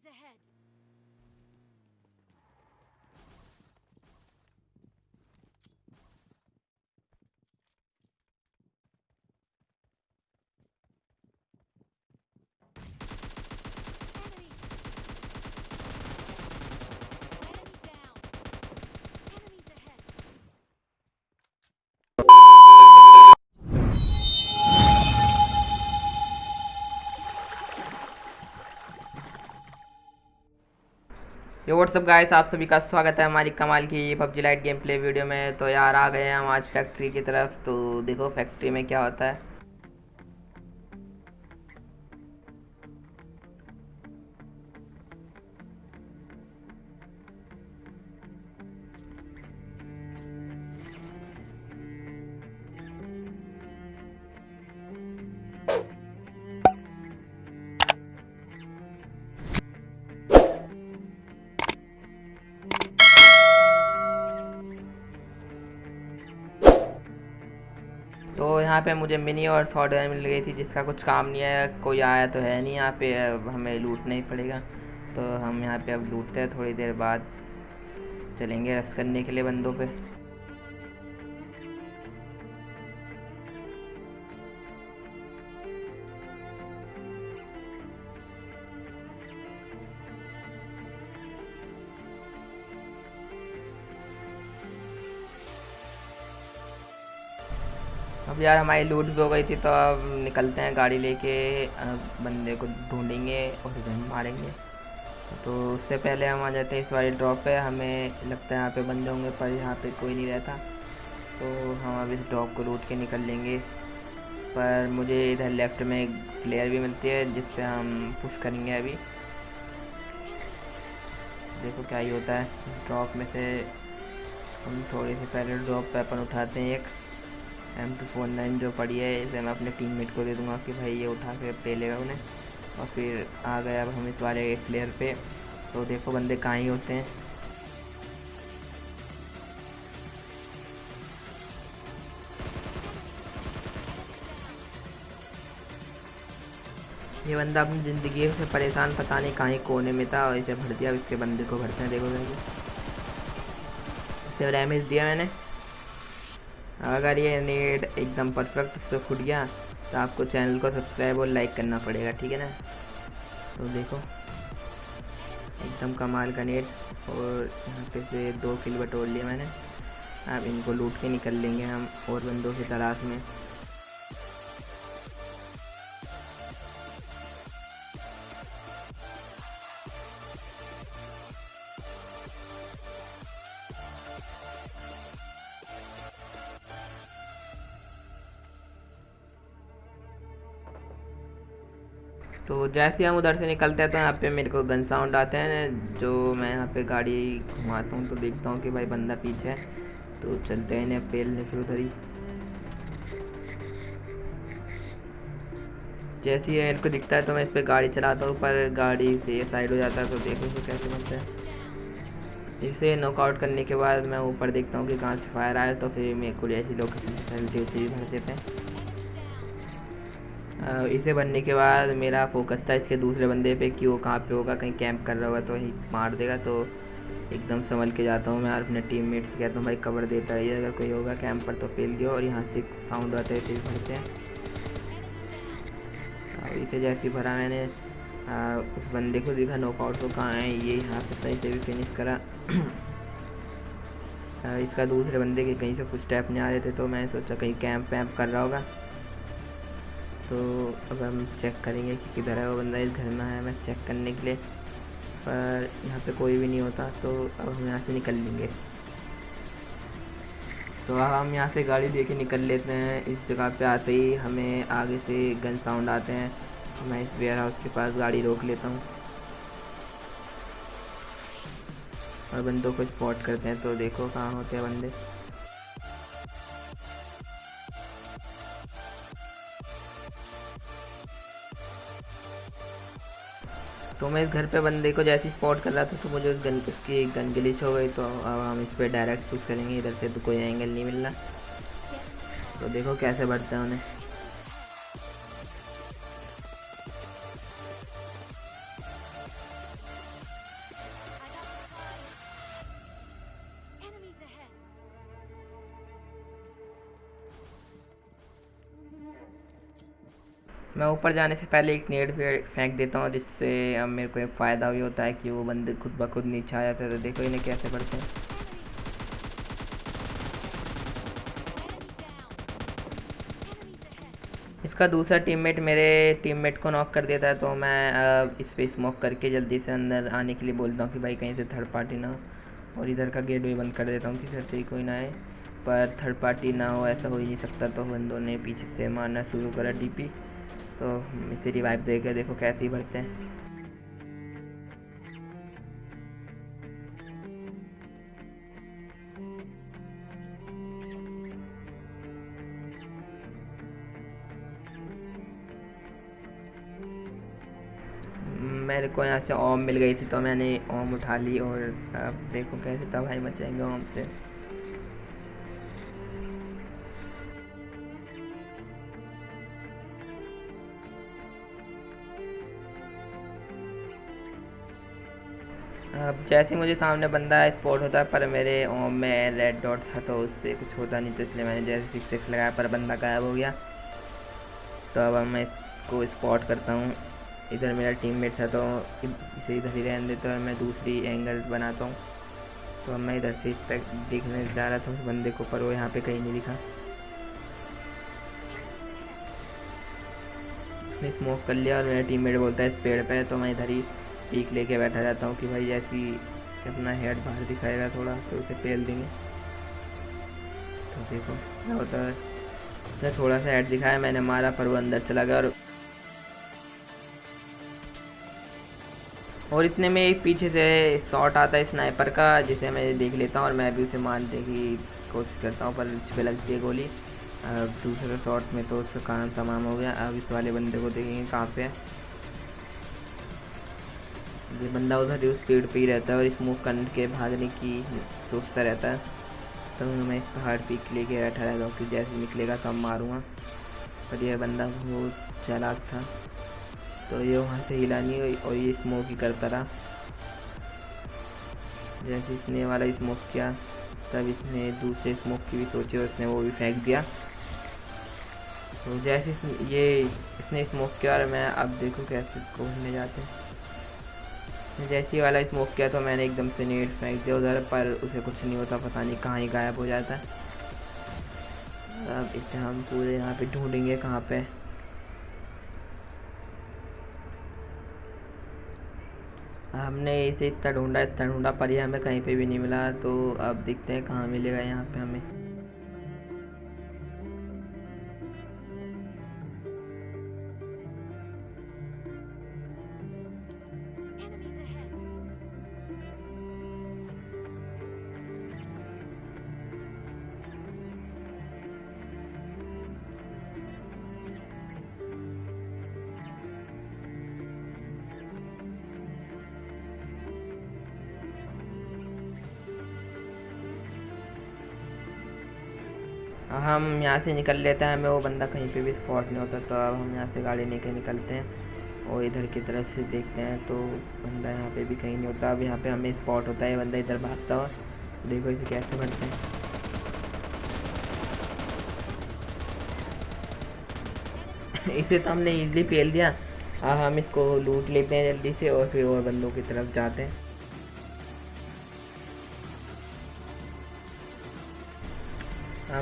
Enemies ahead. Enemy. Enemy down. Enemies ahead. यो WhatsApp guys, आप सभी का स्वागत है हमारी कमाल की PUBG light game play video में। तो यार आ गए हैं हम आज फैक्ट्री की तरफ। तो देखो फैक्ट्री में क्या होता है। तो यहाँ पे मुझे मिनी और शॉर्ट गन मिल गई थी जिसका कुछ काम नहीं है। कोई आया तो है नहीं यहाँ पे, अब हमें लूटना ही पड़ेगा। तो हम यहाँ पे अब लूटते हैं, थोड़ी देर बाद चलेंगे रश करने के लिए बंदों पे। अब यार हमारी लूट भी हो गई थी, तो अब निकलते हैं गाड़ी लेके। अब बंदे को ढूंढेंगे और गन मारेंगे। तो उससे पहले हम आ जाते हैं इस वाली ड्रॉप पे। हमें लगता है यहाँ पे बंदे होंगे पर यहाँ पे कोई नहीं रहता। तो हम अब इस ड्रॉप को लूट के निकल लेंगे। पर मुझे इधर लेफ्ट में एक प्लेयर भी मिलती है जिससे हम पुश करेंगे अभी। देखो क्या ही होता है। ड्रॉप में से हम थोड़ी सी पहले ड्रॉप वेपन उठाते हैं, एक M249 जो पड़ी है। इसे मैं अपने टीममेट को दे दूंगा कि भाई ये उठा के पे लेगा उन्हें। और फिर आ गए अब हम इस वाले प्लेयर पे। तो देखो बंदे कहाँ ही होते हैं। ये बंदा अपनी ज़िंदगी से परेशान, पता नहीं कहाँ ही कोने में था और इसे भर दिया। अब इसके बंदे को भरते हैं। देखो इसे डैमेज दिया मैंने। अगर ये नेट एकदम परफेक्ट से फुट गया तो आपको चैनल को सब्सक्राइब और लाइक करना पड़ेगा, ठीक है ना। तो देखो एकदम कमाल का नेट। और यहाँ पे से 2 किल बटोर लिए मैंने। अब इनको लूट के निकल लेंगे हम और बंदों की तलाश में। तो जैसे हम उधर से निकलते हैं तो यहाँ पे मेरे को गन साउंड आते हैं। जो मैं यहाँ पे गाड़ी घुमाता हूँ तो देखता हूँ कि भाई बंदा पीछे है। तो चलते हैं इन्हें पेलने फिर उधर ही। जैसे ही मेरे को दिखता है तो मैं इस पर गाड़ी चलाता हूँ, पर गाड़ी से ये साइड हो जाता है। तो देखो इसे कैसे बनता है। इसे नॉकआउट करने के बाद मैं ऊपर देखता हूँ कि कहाँ से फायर आया। तो फिर मेरे को ऐसी लोकेशन से भी भर देते हैं। इसे बनने के बाद मेरा फोकस था इसके दूसरे बंदे पे कि वो कहाँ पे होगा, कहीं कैंप कर रहा होगा तो वहीं मार देगा। तो एकदम संभल के जाता हूँ मैं और अपने टीममेट से कहता हूँ भाई कवर देता रहिए, अगर कोई होगा कैंप पर तो फेल दियो। और यहाँ से साउंड आते हैं फिर भरते हैं। इसे जैसे ही भरा मैंने उस बंदे को देखा नॉकआउट तो कहाँ है ये, यहाँ से सही से भी फिनिश करा। इसका दूसरे बंदे के कहीं से कुछ स्टेप नहीं आ रहे थे तो मैं सोचा कहीं कैंप वैम्प कर रहा होगा। तो अब हम चेक करेंगे कि किधर है वो बंदा। इस घर में आया मैं चेक करने के लिए, पर यहाँ पे कोई भी नहीं होता। तो अब हम यहाँ से निकल लेंगे। तो अब हम यहाँ से गाड़ी लेके निकल लेते हैं। इस जगह पे आते ही हमें आगे से गन साउंड आते हैं। तो मैं इस वेयर हाउस के पास गाड़ी रोक लेता हूँ और बंदों को स्पॉट करते हैं। तो देखो कहाँ होते हैं बंदे। तो मैं इस घर पे बंदे को जैसे स्पॉट कर रहा था तो मुझे उस गन उसकी गन ग्लिच हो गई। तो अब हम इस पर डायरेक्ट पुश करेंगे। इधर से तो कोई एंगल नहीं मिल रहा। तो देखो कैसे बढ़ता है उन्हें। मैं ऊपर जाने से पहले एक नेट फेंक देता हूँ, जिससे अब मेरे को एक फ़ायदा भी होता है कि वो बंदे खुद ब खुद नीचे आ जाते हैं। तो देखो इन्हें कैसे पड़ते हैं। Enemy! Enemy! Enemies ahead! इसका दूसरा टीममेट मेरे टीममेट को नॉक कर देता है, तो मैं इस पे स्मोक करके जल्दी से अंदर आने के लिए बोलता हूँ कि भाई कहीं से थर्ड पार्टी ना हो, और इधर का गेट भी बंद कर देता हूँ कि इधर से ही कोई ना आए। पर थर्ड पार्टी ना हो ऐसा हो ही नहीं सकता, तो बंदों ने पीछे से मारना शुरू करा टीपी। तो हम इसे रिवाइव दे के देखो कैसे ही भरते हैं। मेरे को यहाँ से ओम मिल गई थी, तो मैंने ओम उठा ली, और अब देखो कैसे तबाही मचाएंगे ओम से। अब जैसे मुझे सामने बंदा स्पॉट होता है, पर मेरे ओम में रेड डॉट था, तो उससे कुछ होता नहीं, तो इसलिए मैंने जैसे 6 लगाया पर बंदा गायब हो गया। तो अब मैं इसको स्पॉट करता हूँ। इधर मेरा टीममेट था, तो इसे इधर ही रहने देता हूँ, मैं दूसरी एंगल बनाता हूँ। तो अब मैं इधर से इस तक देखने जा रहा था उस बंदे को, पर वो यहाँ पे कहीं नहीं दिखा। उसने स्मोक कर लिया और मेरा टीममेट बोलता है इस पेड़ पे है, तो मैं इधर ही पीक लेके बैठा रहता हूँ कि भाई जैसी अपना हेड बाहर दिखाएगा थोड़ा तो उसे पेल देंगे। तो देखो क्या होता है। उसने थोड़ा सा हेड दिखाया, मैंने मारा, पर वो अंदर चला गया। और इतने में एक पीछे से शॉट आता है स्नाइपर का, जिसे मैं देख लेता हूँ और मैं भी उसे मारने की कोशिश करता हूँ, पर उस पर लगती है गोली। अब दूसरे शॉट में तो उसका काम तमाम हो गया। अब इस वाले बंदे को देखेंगे कहाँ पे है। ये बंदा उधर ही उस पेड़ पे ही रहता है और स्मोक करने के भागने की सोचता रहता है। तो मैं इस पहाड़ पे लेके बैठा रहता हूँ कि जैसे निकलेगा तब मारूंगा। पर यह बंदा बहुत चालाक था, तो ये वहाँ से हिला नहीं हुई और ये स्मोक ही करता रहा। जैसे इसने वाला स्मोक किया, तब इसने दूसरे स्मोक की भी सोची और इसने वो भी फेंक दिया। तो जैसे इसने स्मोक किया, और मैं अब देखो कैसे इसको भरने जाते हैं। जैसे ही वाला स्मोक किया, तो मैंने एकदम से नेट फेंक दिया उधर, पर उसे कुछ नहीं होता, पता नहीं कहाँ ही गायब हो जाता है। अब इसे हम पूरे यहाँ पे ढूंढेंगे कहाँ पे। हमने इसे इतना ढूंढा, पर ये हमें कहीं पे भी नहीं मिला। तो अब देखते हैं कहाँ मिलेगा यहाँ पे हमें। Enemies ahead! हम यहाँ से निकल लेते हैं, हमें वो बंदा कहीं पे भी स्पॉट नहीं होता। तो अब हम यहाँ से गाड़ी लेके निकलते हैं और इधर की तरफ से देखते हैं, तो बंदा यहाँ पे भी कहीं नहीं होता। अब यहाँ पे हमें स्पॉट होता है, बंदा इधर भागता हुआ। देखो इसे कैसे बढ़ते हैं। इसे तो हमने इजीली पेल दिया। अब हम इसको लूट लेते हैं जल्दी से और फिर और बंदों की तरफ जाते हैं।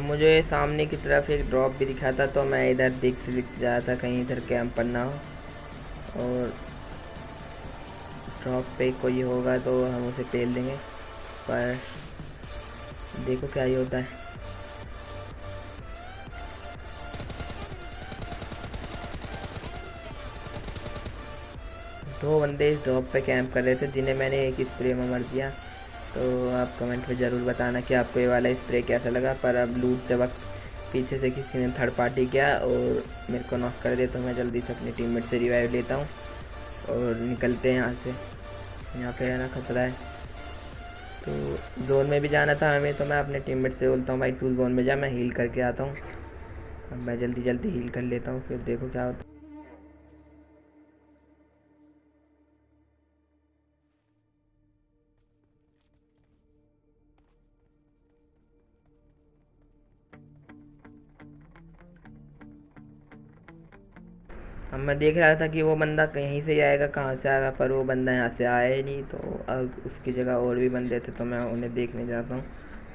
मुझे सामने की तरफ एक ड्रॉप भी दिखा था, तो मैं इधर देखते जा रहा था कहीं इधर कैंप पर ना हो, और ड्रॉप पे कोई होगा तो हम उसे पेल देंगे। पर देखो क्या ही होता है। दो बंदे इस ड्रॉप पे कैंप कर रहे थे, जिन्हें मैंने एक स्प्रे में मार दिया। तो आप कमेंट में ज़रूर बताना कि आपको ये वाला स्प्रे कैसा लगा। पर अब लूटते वक्त पीछे से किसी ने थर्ड पार्टी किया और मेरे को नॉक कर दिया, तो मैं जल्दी से अपने टीममेट से रिवाइव लेता हूँ और निकलते हैं यहाँ से। यहाँ पे है ना खतरा है, तो जोन में भी जाना था हमें। तो मैं अपने टीममेट से बोलता हूँ भाई तू जोन में जा, मैं हील करके आता हूँ। अब मैं जल्दी जल्दी हील कर लेता हूँ, फिर देखो क्या होता है। अब मैं देख रहा था कि वो बंदा कहीं से आएगा, कहाँ से आएगा, पर वो बंदा यहाँ से आया ही नहीं। तो अब उसकी जगह और भी बंदे थे, तो मैं उन्हें देखने जाता हूँ।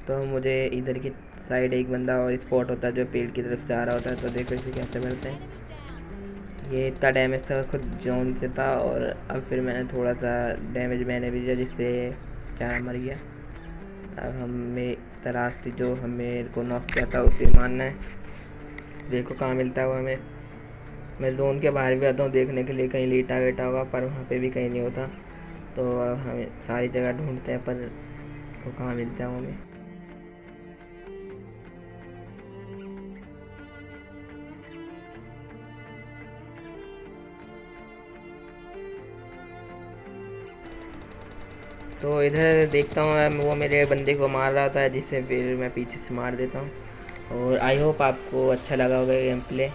तो मुझे इधर की साइड एक बंदा और स्पॉट होता है जो पेड़ की तरफ से आ रहा होता है। तो देखो इसे कैसे करते हैं। Enemy down. ये इतना डैमेज था खुद जोन से था, और अब फिर मैंने थोड़ा सा डैमेज मैंने भी दिया, जिससे बेचारा मर गया। अब हमें तराश थी जो हमें को नॉक किया था उसे मारना है। देखो कहाँ मिलता है वो हमें। मैं जोन के बाहर भी आता हूँ देखने के लिए कहीं लीटा वेटा होगा, पर वहाँ पे भी कहीं नहीं होता। तो अब हमें सारी जगह ढूंढते हैं, पर वो कहाँ मिलता है वो हमें। तो इधर देखता हूँ मैं, वो मेरे बंदे को मार रहा था, जिससे फिर मैं पीछे से मार देता हूँ। और आई होप आपको अच्छा लगा होगा गेम प्ले।